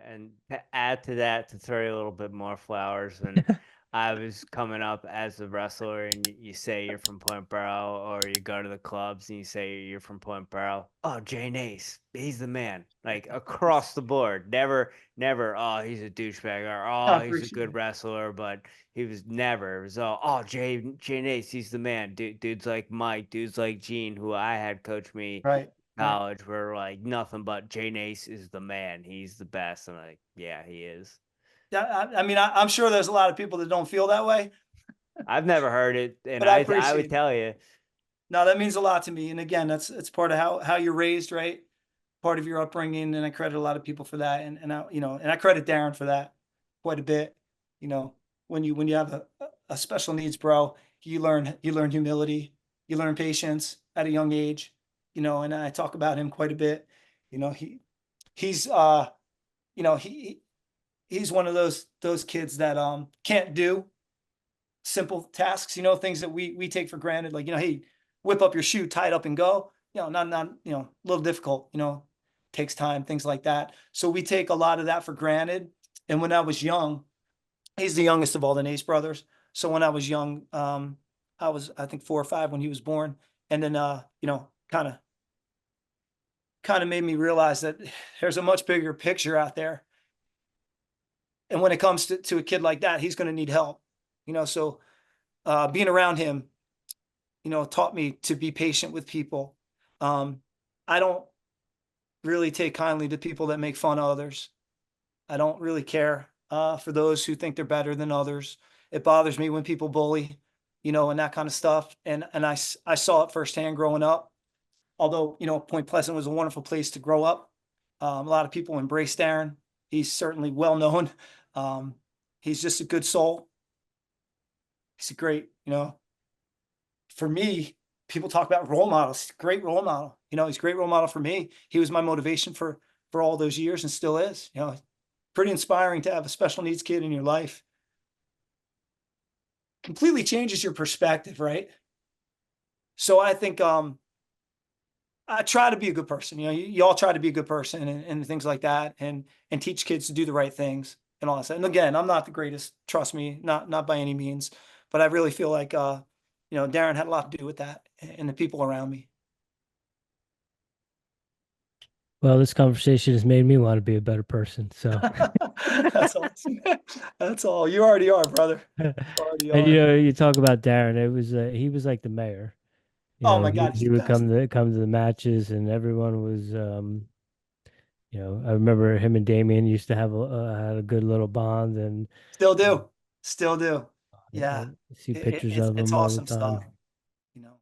And to add to that, to throw you a little bit more flowers, when I was coming up as a wrestler, and you say you're from Point Barrow, or you go to the clubs and you say you're from Point Barrow. Oh, Jay Nase, he's the man. Like across the board, never. Oh, he's a douchebag, or I oh, he's a appreciate good it. wrestler, but he was never. It was oh, Jay Nase, he's the man. Dudes like Mike, dudes like Gene, who I had coach me Right. Right. college, were like nothing but Jay Nase is the man. He's the best. I'm like, yeah, he is. Yeah. I mean, I'm sure there's a lot of people that don't feel that way, I've never heard it, and but I I would appreciate it. tell you. No, that means a lot to me. And again, that's it's part of how you're raised, right? Part of your upbringing, and I credit a lot of people for that. And I credit Darren for that quite a bit. You know, when you have a special needs bro, you learn humility, you learn patience at a young age. And I talk about him quite a bit. You know, he's you know, he's one of those kids that can't do simple tasks, things that we take for granted, like, hey, whip up your shoe, tie it up and go. Not a little difficult, takes time, things like that. So we take a lot of that for granted. And when I was young, he's the youngest of all the Nace brothers. So when I was young, I think 4 or 5 when he was born. And then kind of made me realize that there's a much bigger picture out there. And when it comes to a kid like that, he's going to need help. So being around him, taught me to be patient with people. I don't really take kindly to people that make fun of others. I don't really care for those who think they're better than others. It bothers me when people bully, and that kind of stuff. And I saw it firsthand growing up. Although, Point Pleasant was a wonderful place to grow up. A lot of people embrace Darren. He's certainly well known. Um, he's just a good soul. He's a great, for me, people talk about role models. Great role model. He's a great role model for me. He was my motivation for all those years and still is. Pretty inspiring to have a special needs kid in your life. Completely changes your perspective, right? So I think I try to be a good person. You all try to be a good person and things like that, and teach kids to do the right things and all that. And again, I'm not the greatest, trust me, not by any means, but I really feel like Darren had a lot to do with that and the people around me. Well, this conversation has made me want to be a better person. So, That's awesome. That's all. You already are, brother. and Already are. you talk about Darren. It was he was like the mayor. Oh my God, he's He the would best. come to the matches, and everyone was I remember him and Damien used to have had a good little bond, and Still uh, do. Still do. I Yeah. see It, pictures it's of it's him all the awesome stuff. time. You know.